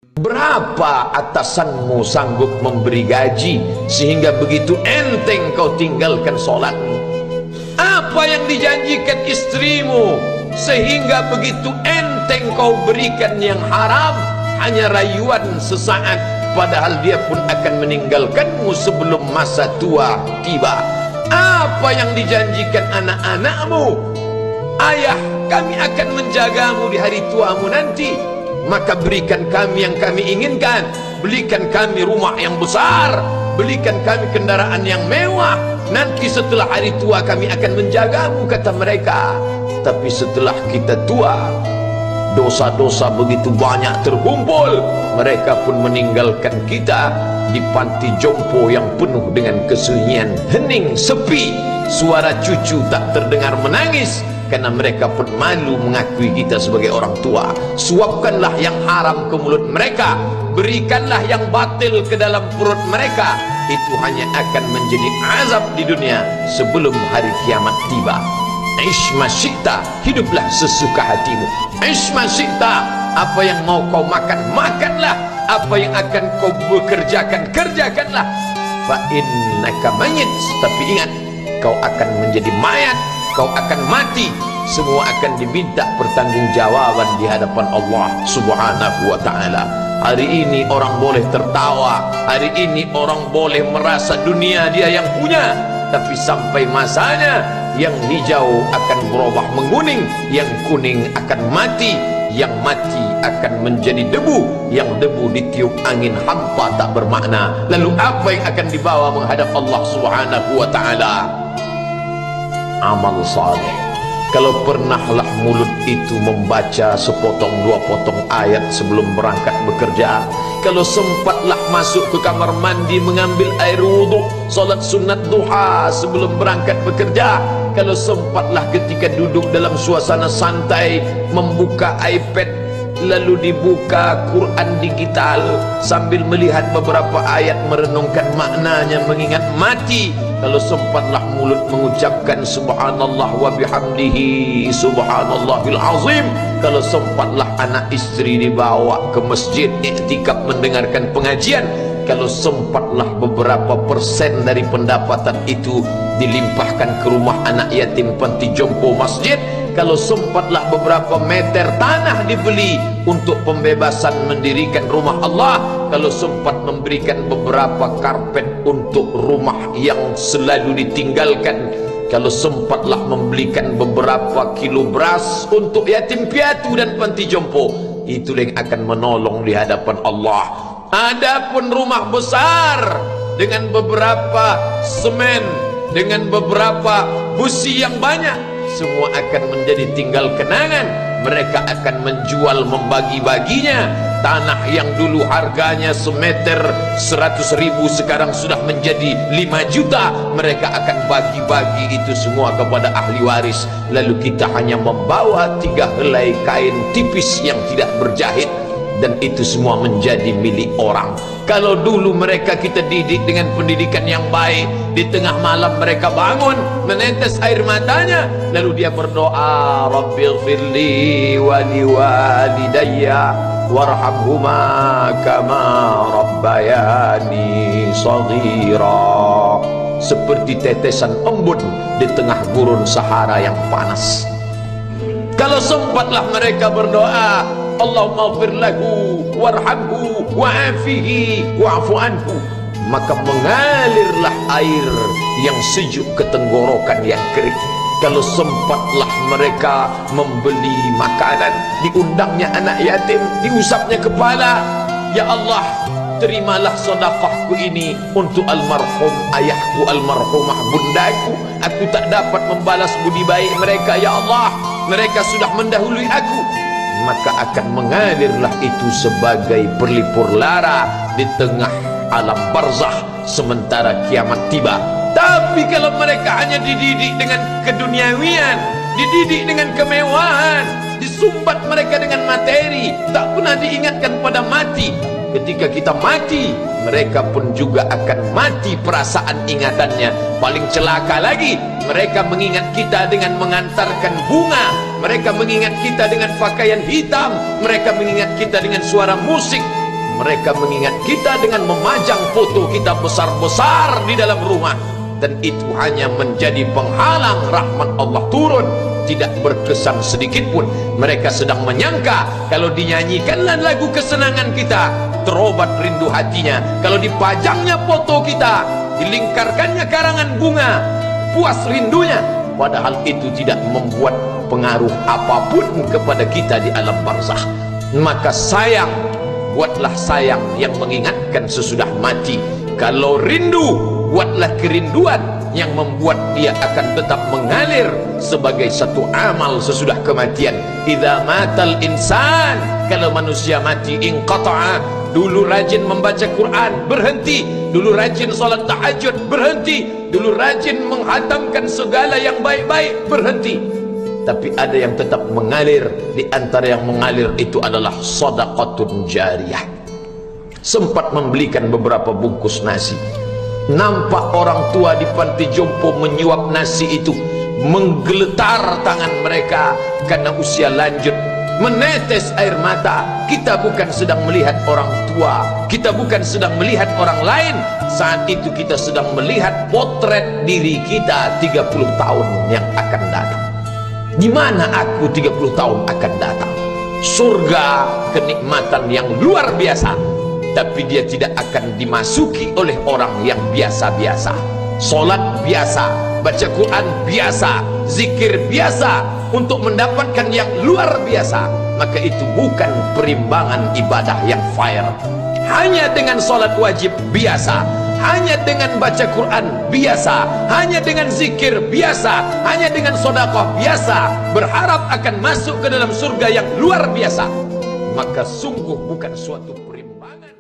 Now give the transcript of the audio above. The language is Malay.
Berapa atasanmu sanggup memberi gaji sehingga begitu enteng kau tinggalkan sholatmu? Apa yang dijanjikan istrimu sehingga begitu enteng kau berikan yang haram? Hanya rayuan sesaat, padahal dia pun akan meninggalkanmu sebelum masa tua tiba. Apa yang dijanjikan anak-anakmu? Ayah, kami akan menjagamu di hari tuamu nanti, maka berikan kami yang kami inginkan. Belikan kami rumah yang besar, belikan kami kendaraan yang mewah. Nanti setelah hari tua kami akan menjagamu, kata mereka. Tapi setelah kita tua, dosa-dosa begitu banyak terkumpul, mereka pun meninggalkan kita di panti jompo yang penuh dengan kesunyian, hening, sepi. Suara cucu tak terdengar menangis, karena mereka pun malu mengakui kita sebagai orang tua. Suapkanlah yang haram ke mulut mereka, berikanlah yang batil ke dalam perut mereka. Itu hanya akan menjadi azab di dunia sebelum hari kiamat tiba. Ish masyikta, hiduplah sesuka hatimu. Ish masyikta, apa yang mau kau makan, makanlah. Apa yang akan kau bekerjakan, kerjakanlah. Fa innaka mayyit, tapi ingat, kau akan menjadi mayat, kau akan mati. Semua akan diminta pertanggungjawaban di hadapan Allah Subhanahu wa ta'ala. Hari ini orang boleh tertawa, hari ini orang boleh merasa dunia dia yang punya, tapi sampai masanya yang hijau akan berubah menguning, yang kuning akan mati, yang mati akan menjadi debu, yang debu ditiup angin hampa tak bermakna. Lalu apa yang akan dibawa menghadap Allah Subhanahu wa ta'ala? Amal saleh. Kalau pernahlah mulut itu membaca sepotong dua potong ayat sebelum berangkat bekerja, kalau sempatlah masuk ke kamar mandi mengambil air wudhu, solat sunat duha sebelum berangkat bekerja, kalau sempatlah ketika duduk dalam suasana santai membuka iPad lalu dibuka Quran digital sambil melihat beberapa ayat merenungkan maknanya mengingat mati, kalau sempatlah mulut mengucapkan subhanallah wa bihamdihi subhanallahil azim, kalau sempatlah anak istri dibawa ke masjid iktikaf mendengarkan pengajian, kalau sempatlah beberapa persen dari pendapatan itu dilimpahkan ke rumah anak yatim panti jompo masjid, kalau sempatlah beberapa meter tanah dibeli untuk pembebasan mendirikan rumah Allah, kalau sempat memberikan beberapa karpet untuk rumah yang selalu ditinggalkan, kalau sempatlah membelikan beberapa kilo beras untuk yatim piatu dan panti jompo, itu yang akan menolong di hadapan Allah. Adapun rumah besar dengan beberapa semen, dengan beberapa busi yang banyak, semua akan menjadi tinggal kenangan. Mereka akan menjual, membagi-baginya. Tanah yang dulu harganya semeter 100.000 sekarang sudah menjadi 5 juta. Mereka akan bagi-bagi itu semua kepada ahli waris. Lalu kita hanya membawa 3 helai kain tipis yang tidak berjahit, dan itu semua menjadi milik orang. Kalau dulu mereka kita didik dengan pendidikan yang baik, di tengah malam mereka bangun menetes air matanya, lalu dia berdoa, Rabbighfirli wa liwalidayya warhamhuma kama rabbayani shaghira, seperti tetesan embun di tengah gurun Sahara yang panas. Kalau sempatlah mereka berdoa, Allahumma ighfir lahu warhamhu wa'afihi wa'fu anhu, maka mengalirlah air yang sejuk ke tenggorokan yang kering. Kalau sempatlah mereka membeli makanan, diundangnya anak yatim, diusapnya kepala, ya Allah, terimalah sedekahku ini untuk almarhum ayahku, almarhumah bundaku. Aku tak dapat membalas budi baik mereka, ya Allah, mereka sudah mendahului aku. Maka akan mengalirlah itu sebagai perlipur lara di tengah alam barzakh sementara kiamat tiba. Tapi kalau mereka hanya dididik dengan keduniawian, dididik dengan kemewahan, disumbat mereka dengan materi, tak pernah diingatkan pada mati. Ketika kita mati, mereka pun juga akan mati perasaan ingatannya. Paling celaka lagi, mereka mengingat kita dengan mengantarkan bunga, mereka mengingat kita dengan pakaian hitam, mereka mengingat kita dengan suara musik. Mereka mengingat kita dengan memajang foto kita besar-besar di dalam rumah, dan itu hanya menjadi penghalang rahmat Allah turun. Tidak berkesan sedikit pun. Mereka sedang menyangka kalau dinyanyikanlah lagu kesenangan kita, terobat rindu hatinya. Kalau dipajangnya foto kita, dilingkarkannya karangan bunga, puas rindunya. Padahal itu tidak membuat pengaruh apapun kepada kita di alam barzakh. Maka sayang, buatlah sayang yang mengingatkan sesudah mati. Kalau rindu, buatlah kerinduan yang membuat dia akan tetap mengalir sebagai satu amal sesudah kematian. Idza matal insan, kalau manusia mati, inqata'a, dulu rajin membaca Quran, berhenti. Dulu rajin salat tahajud, berhenti. Dulu rajin menghatamkan segala yang baik-baik, berhenti. Tapi ada yang tetap mengalir. Di antara yang mengalir itu adalah shadaqatun jariyah. Sempat membelikan beberapa bungkus nasi, nampak orang tua di panti jompo menyuap nasi itu, menggeletar tangan mereka karena usia lanjut, menetes air mata. Kita bukan sedang melihat orang tua, kita bukan sedang melihat orang lain. Saat itu kita sedang melihat potret diri kita 30 tahun yang akan datang. Di mana aku 30 tahun akan datang? Surga, kenikmatan yang luar biasa, tapi dia tidak akan dimasuki oleh orang yang biasa-biasa. Solat biasa, baca Quran biasa, zikir biasa, untuk mendapatkan yang luar biasa, maka itu bukan perimbangan ibadah yang fair. Hanya dengan solat wajib biasa, hanya dengan baca Quran biasa, hanya dengan zikir biasa, hanya dengan sedekah biasa, berharap akan masuk ke dalam surga yang luar biasa, maka sungguh bukan suatu perimbangan.